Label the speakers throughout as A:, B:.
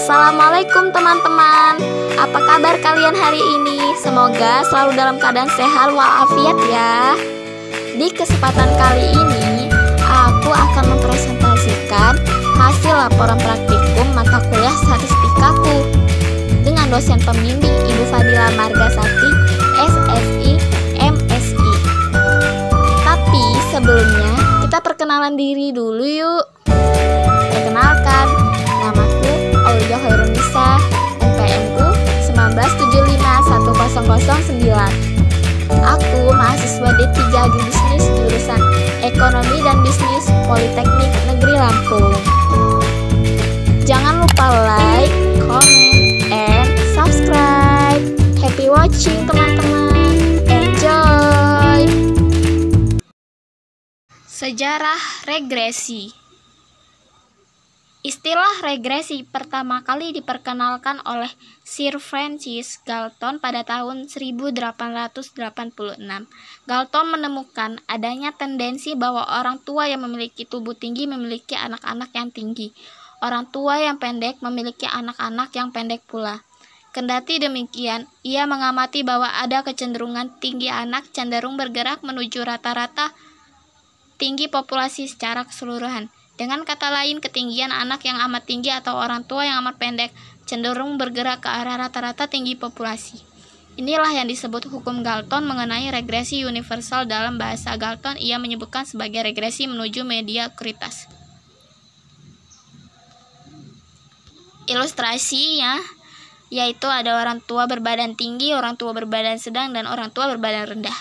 A: Assalamualaikum teman-teman. Apa kabar kalian hari ini? Semoga selalu dalam keadaan sehat walafiat ya. Di kesempatan kali ini, aku akan mempresentasikan hasil laporan praktikum mata kuliah statistikaku dengan dosen pembimbing Ibu Fadila Margasati, SSI, MSI. Tapi sebelumnya, kita perkenalan diri dulu yuk. Perkenalkan, namaku Aulia Khairunisa, NPM-ku 1975109. Aku mahasiswa D3 Agribisnis jurusan Ekonomi dan Bisnis Politeknik Negeri Lampung. Jangan lupa like, comment, and subscribe. Happy watching teman-teman. Enjoy. Sejarah regresi. Istilah regresi pertama kali diperkenalkan oleh Sir Francis Galton pada tahun 1886. Galton menemukan adanya tendensi bahwa orang tua yang memiliki tubuh tinggi memiliki anak-anak yang tinggi. Orang tua yang pendek memiliki anak-anak yang pendek pula. Kendati demikian, ia mengamati bahwa ada kecenderungan tinggi anak cenderung bergerak menuju rata-rata tinggi populasi secara keseluruhan. Dengan kata lain, ketinggian anak yang amat tinggi atau orang tua yang amat pendek cenderung bergerak ke arah rata-rata tinggi populasi. Inilah yang disebut hukum Galton mengenai regresi universal. Dalam bahasa Galton, ia menyebutkan sebagai regresi menuju mediokritas. Ilustrasinya yaitu ada orang tua berbadan tinggi, orang tua berbadan sedang, dan orang tua berbadan rendah.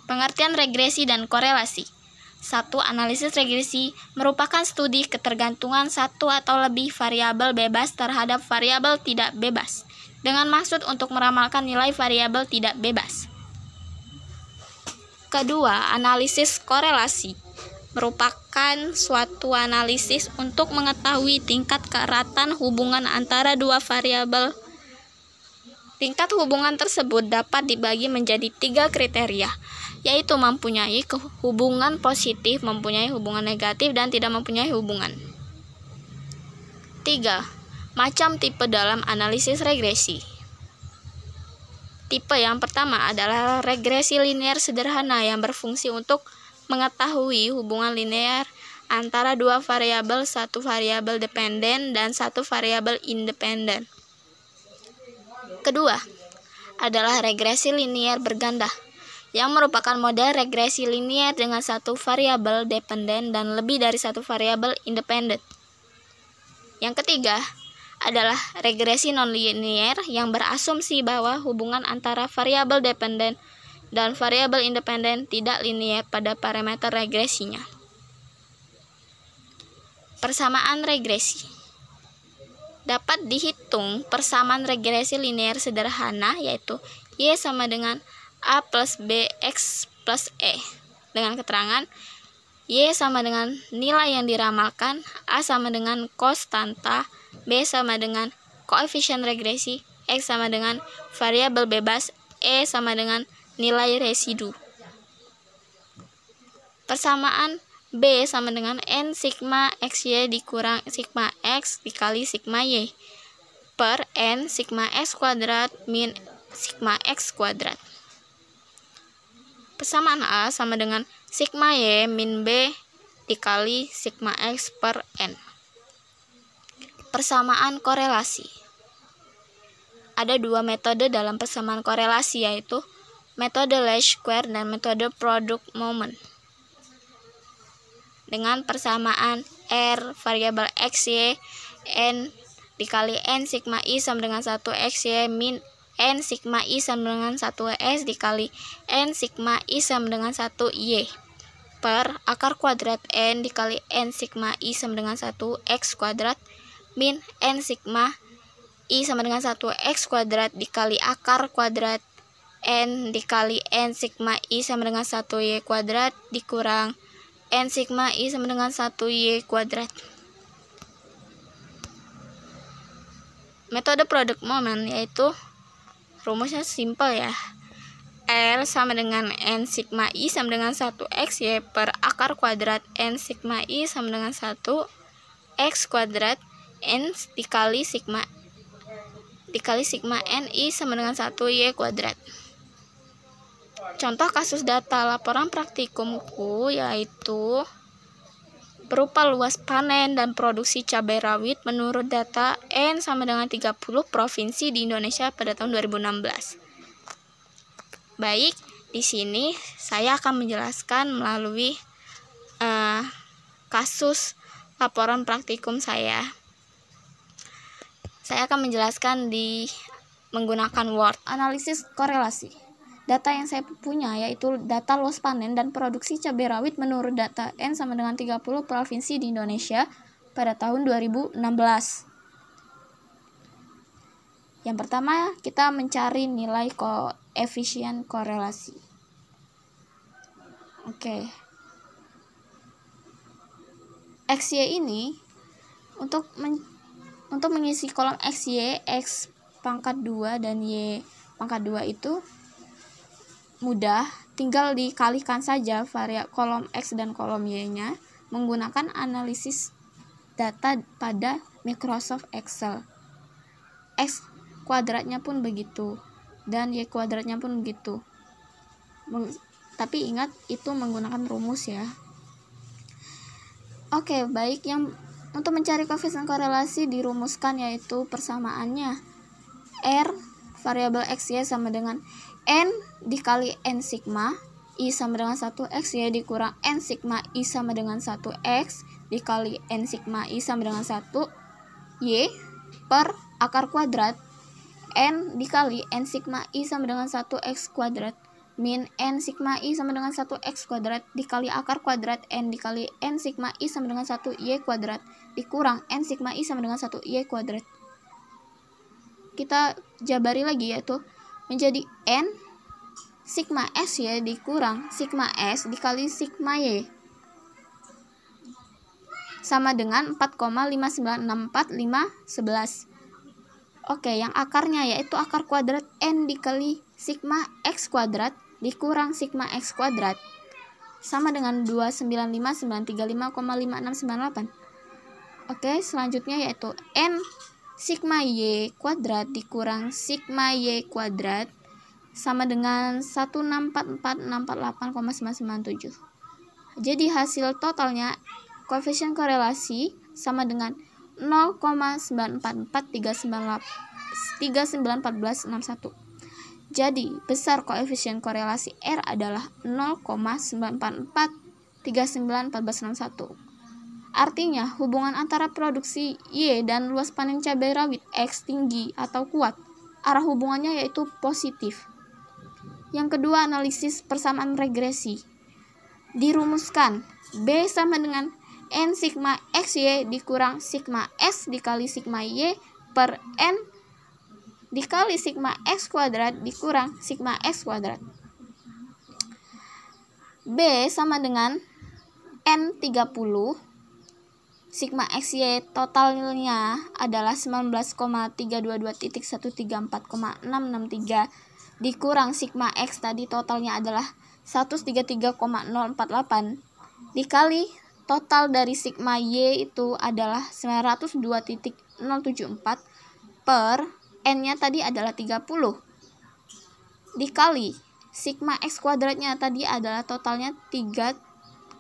A: Pengertian regresi dan korelasi. 1. Analisis regresi merupakan studi ketergantungan satu atau lebih variabel bebas terhadap variabel tidak bebas, dengan maksud untuk meramalkan nilai variabel tidak bebas. Kedua, analisis korelasi merupakan suatu analisis untuk mengetahui tingkat keeratan hubungan antara dua variabel. Tingkat hubungan tersebut dapat dibagi menjadi 3 kriteria, yaitu mempunyai hubungan positif, mempunyai hubungan negatif, dan tidak mempunyai hubungan. 3. Macam tipe dalam analisis regresi. Tipe yang pertama adalah regresi linear sederhana yang berfungsi untuk mengetahui hubungan linear antara dua variabel, satu variabel dependen dan satu variabel independen. Kedua adalah regresi linear berganda, yang merupakan model regresi linear dengan satu variabel dependen dan lebih dari satu variabel independen. Yang ketiga adalah regresi nonlinear yang berasumsi bahwa hubungan antara variabel dependen dan variabel independen tidak linear pada parameter regresinya. Persamaan regresi. Dapat dihitung persamaan regresi linear sederhana, yaitu Y sama dengan A plus B X plus E, dengan keterangan Y sama dengan nilai yang diramalkan, A sama dengan konstanta, B sama dengan koefisien regresi, X sama dengan variabel bebas, E sama dengan nilai residu. Persamaan B sama dengan N sigma XY dikurang sigma X dikali sigma Y per N sigma X kuadrat min sigma X kuadrat. Persamaan A sama dengan sigma Y min B dikali sigma X per N. Persamaan korelasi. Ada 2 metode dalam persamaan korelasi, yaitu metode least square dan metode product moment. Dengan persamaan R variabel X, Y, N dikali N sigma I sama dengan 1 X, Y min N sigma I sama dengan 1 S dikali N sigma I sama dengan 1 Y per akar kuadrat N dikali N sigma I sama dengan 1 X kuadrat min N sigma I sama dengan 1 X kuadrat dikali akar kuadrat N dikali N sigma I sama dengan 1 Y kuadrat dikurang N sigma I sama dengan 1 Y kuadrat. Metode product moment yaitu rumusnya simpel ya. L sama dengan N sigma I sama dengan 1 X Y per akar kuadrat N sigma I sama dengan 1 X kuadrat N dikali sigma NI sama dengan 1 Y kuadrat. Contoh kasus data laporan praktikumku yaitu berupa luas panen dan produksi cabai rawit menurut data N sama dengan 30 provinsi di Indonesia pada tahun 2016. Baik, di sini saya akan menjelaskan melalui kasus laporan praktikum saya. Saya akan menjelaskan menggunakan Word. Analisis korelasi. Data yang saya punya yaitu data luas panen dan produksi cabai rawit menurut data N sama dengan 30 provinsi di Indonesia pada tahun 2016. Yang pertama, kita mencari nilai koefisien korelasi. Oke. XY ini untuk mengisi kolom XY, X pangkat 2 dan Y pangkat 2 itu mudah, tinggal dikalikan saja kolom X dan kolom Y-nya menggunakan analisis data pada Microsoft Excel. X kuadratnya pun begitu dan Y kuadratnya pun begitu. Tapi ingat itu menggunakan rumus ya. Oke, baik, yang untuk mencari koefisien korelasi dirumuskan yaitu persamaannya R variabel XY sama dengan N dikali N sigma I sama dengan 1 XY dikurang N sigma I sama dengan 1 X dikali N sigma I sama dengan 1 Y per akar kuadrat N dikali N sigma I sama dengan 1 X kuadrat min N sigma I sama dengan 1 X kuadrat dikali akar kuadrat N dikali N sigma I sama dengan 1 Y kuadrat dikurang N sigma I sama dengan 1 Y kuadrat. Kita jabari lagi yaitu menjadi N sigma S Y dikurang sigma S dikali sigma Y sama dengan 4,5964511. Oke, yang akarnya yaitu akar kuadrat N dikali sigma X kuadrat dikurang sigma X kuadrat sama dengan 295.935,5698. Oke, selanjutnya yaitu N sigma Y kuadrat dikurang sigma Y kuadrat sama dengan 1644648,997. Jadi hasil totalnya koefisien korelasi sama dengan 0,944391461. Jadi besar koefisien korelasi R adalah 0,944391461. Artinya hubungan antara produksi Y dan luas panen cabai rawit X tinggi atau kuat. Arah hubungannya yaitu positif. Yang kedua, analisis persamaan regresi. Dirumuskan B sama dengan N sigma XY dikurang sigma S dikali sigma Y per N dikali sigma X kuadrat dikurang sigma X kuadrat. B sama dengan N 30 sigma XY totalnya adalah 19,322.134,663 dikurang sigma X tadi totalnya adalah 133,048 dikali total dari sigma Y itu adalah 902.074 per N-nya tadi adalah 30 dikali sigma X kuadratnya tadi adalah totalnya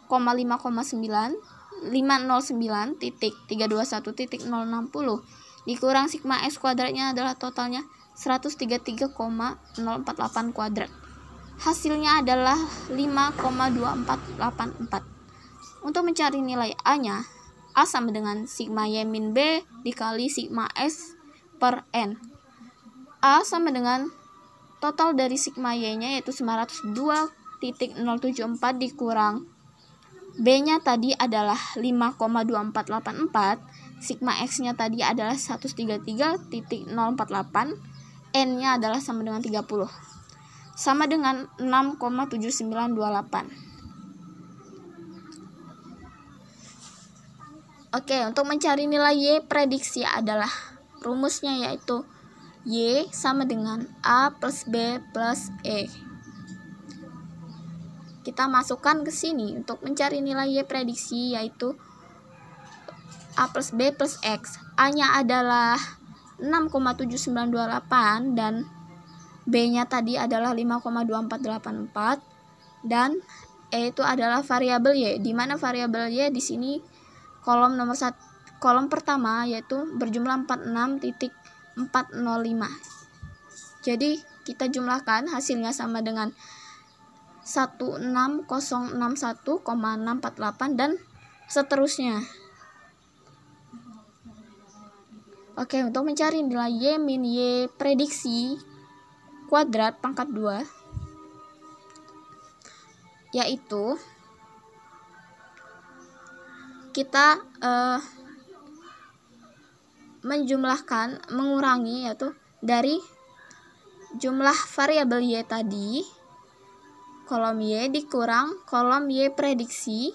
A: 3,509.321.060 dikurang sigma X kuadratnya adalah totalnya 133,048 kuadrat. Hasilnya adalah 5,2484. Untuk mencari nilai A-nya, A sama dengan sigma Y min B dikali sigma S per N. A sama dengan total dari sigma Y-nya yaitu 902.074 dikurang B-nya tadi adalah 5,2484, sigma X-nya tadi adalah 133.048, N-nya adalah sama dengan 30. Sama dengan 6,7928. Oke, untuk mencari nilai Y prediksi adalah rumusnya yaitu Y sama dengan A plus B plus E. Kita masukkan ke sini untuk mencari nilai Y prediksi yaitu A plus B plus X. A-nya adalah 6,7928 dan B-nya tadi adalah 5,2484 dan E itu adalah variabel Y, di mana variabel Y di sini kolom nomor 1, kolom pertama yaitu berjumlah 46.405. Jadi kita jumlahkan, hasilnya sama dengan 16061,648 dan seterusnya. Oke, untuk mencari nilai Y min Y prediksi kuadrat pangkat 2, yaitu kita mengurangi yaitu dari jumlah variabel Y tadi, kolom Y dikurang kolom Y prediksi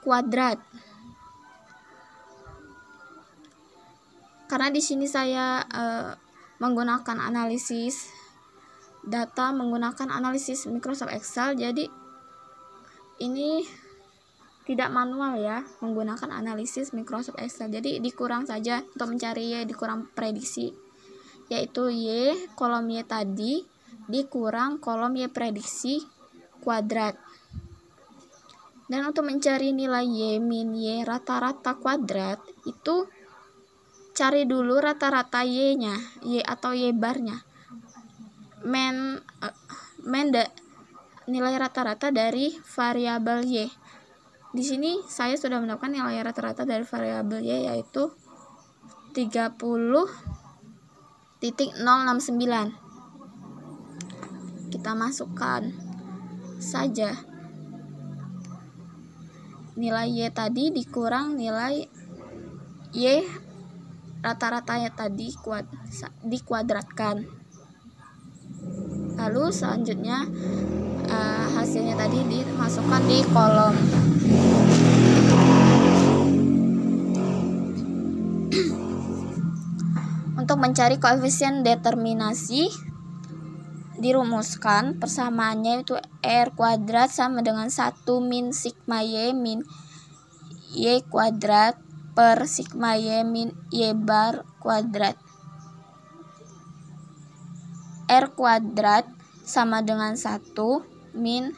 A: kuadrat. Karena di sini saya menggunakan analisis data menggunakan analisis Microsoft Excel, jadi ini tidak manual ya, menggunakan analisis Microsoft Excel. Jadi dikurang saja untuk mencari Y, dikurang prediksi, yaitu Y kolom Y tadi dikurang kolom Y prediksi kuadrat. Dan untuk mencari nilai Y min Y rata-rata kuadrat, itu cari dulu rata-rata Y-nya, Y atau Y barnya. Nilai rata-rata dari variabel Y. Di sini saya sudah mendapatkan nilai rata-rata dari variabel Y, yaitu 30.069. Kita masukkan saja nilai Y tadi dikurang nilai Y rata-ratanya tadi dikuadratkan. Lalu selanjutnya hasilnya tadi dimasukkan di kolom. Untuk mencari koefisien determinasi, dirumuskan persamaannya itu R kuadrat sama dengan 1 min sigma Y min Y kuadrat per sigma Y min Y bar kuadrat. R kuadrat sama dengan 1 min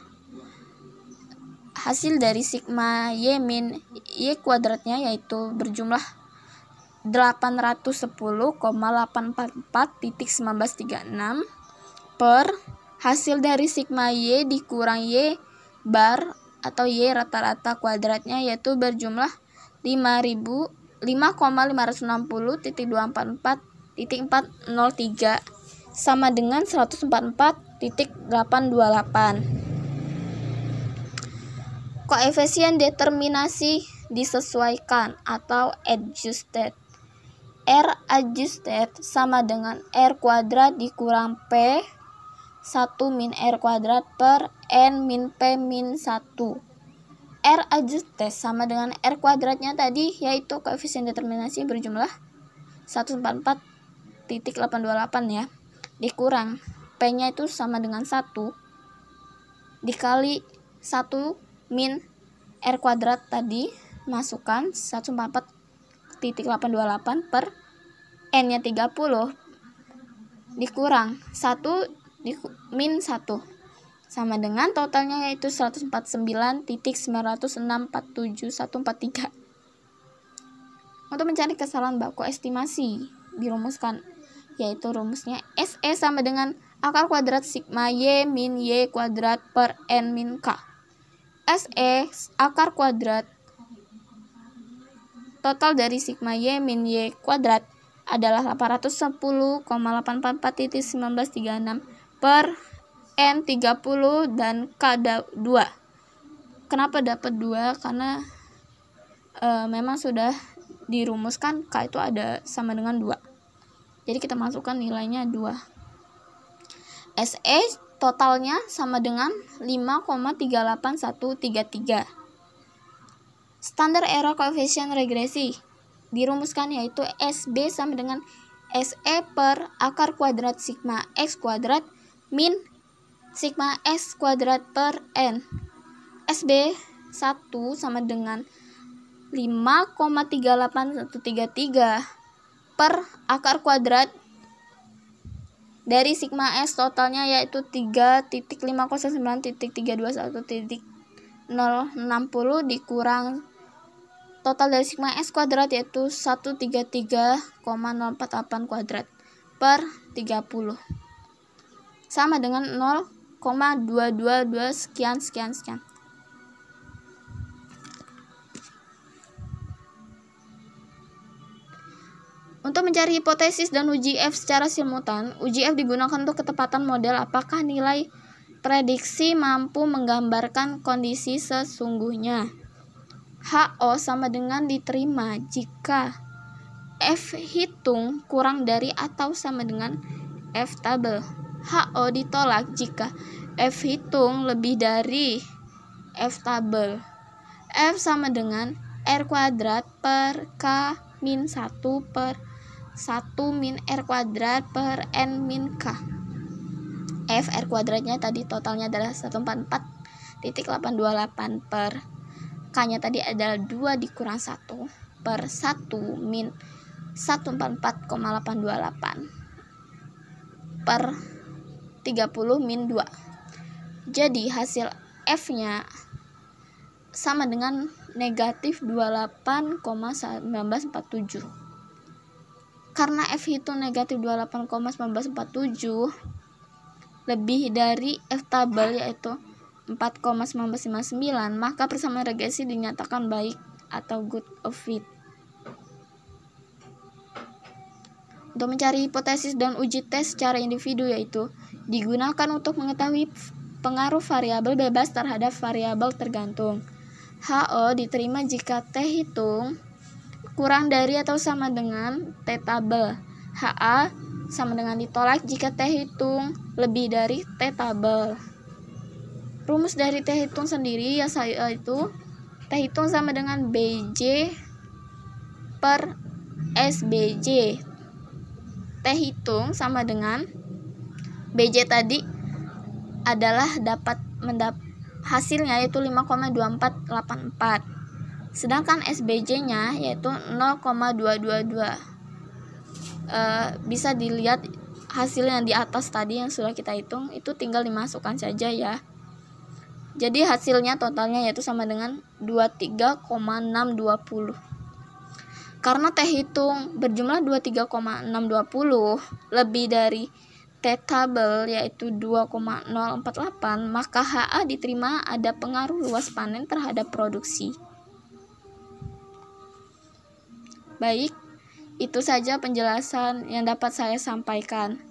A: hasil dari sigma Y min Y kuadratnya, yaitu berjumlah 810,844.1936 per hasil dari sigma Y dikurang Y bar atau Y rata-rata kuadratnya, yaitu berjumlah 5.560.244.403 sama dengan 144.828. Koefisien determinasi disesuaikan atau adjusted. R adjusted sama dengan R kuadrat dikurang P 1 min R kuadrat per N min P min 1. R adjusted sama dengan R kuadratnya tadi, yaitu koefisien determinasi berjumlah 144.828 ya, dikurang P-nya itu sama dengan 1 dikali 1 min R kuadrat tadi, masukkan 144.828 per N-nya 30 dikurang 1 min 1 sama dengan totalnya, yaitu 149.906.47143. Untuk mencari kesalahan baku estimasi, dirumuskan, yaitu rumusnya SE sama dengan akar kuadrat sigma Y min Y kuadrat per N min K. SE akar kuadrat total dari sigma Y min Y kuadrat adalah 810,844.1936 per N 30 dan K 2. Kenapa dapat 2? Karena memang sudah dirumuskan K itu ada sama dengan 2. Jadi kita masukkan nilainya 2. SE totalnya sama dengan 5,38133. Standar error koefisien regresi dirumuskan, yaitu SB sama dengan SE per akar kuadrat sigma X kuadrat min sigma X kuadrat per N. SB 1 sama dengan 5,38133 per akar kuadrat dari sigma S totalnya yaitu 3.509.321.060 dikurang total dari sigma S kuadrat yaitu 133,048 kuadrat per 30 sama dengan 0,222 sekian. Untuk mencari hipotesis dan uji F secara simultan, uji F digunakan untuk ketepatan model apakah nilai prediksi mampu menggambarkan kondisi sesungguhnya. HO sama dengan diterima jika F hitung kurang dari atau sama dengan F tabel. HO ditolak jika F hitung lebih dari F tabel. F sama dengan R kuadrat per K min 1 per 1 min R kuadrat per N min K. F R kuadratnya tadi totalnya adalah 144.828 per K nya tadi adalah 2 dikurang 1 per 1 min 144,828 per 30 min 2. Jadi hasil F nya sama dengan negatif 28,1947. Karena F hitung negatif 28,1947 lebih dari F tabel yaitu 4,1959, maka persamaan regresi dinyatakan baik atau good of fit. Untuk mencari hipotesis dan uji tes secara individu yaitu digunakan untuk mengetahui pengaruh variabel bebas terhadap variabel tergantung. HO diterima jika T hitung kurang dari atau sama dengan T tabel. HA sama dengan ditolak jika T hitung lebih dari T tabel. Rumus dari T hitung sendiri yaitu T hitung sama dengan BJ per SBJ. T hitung sama dengan BJ tadi adalah hasilnya yaitu 5,2484. Sedangkan SBJ-nya yaitu 0,222. Bisa dilihat hasil yang di atas tadi yang sudah kita hitung itu tinggal dimasukkan saja ya. Jadi hasilnya totalnya yaitu sama dengan 23,620. Karena T hitung berjumlah 23,620 lebih dari T tabel yaitu 2,048, maka HA diterima ada pengaruh luas panen terhadap produksi. Baik, itu saja penjelasan yang dapat saya sampaikan.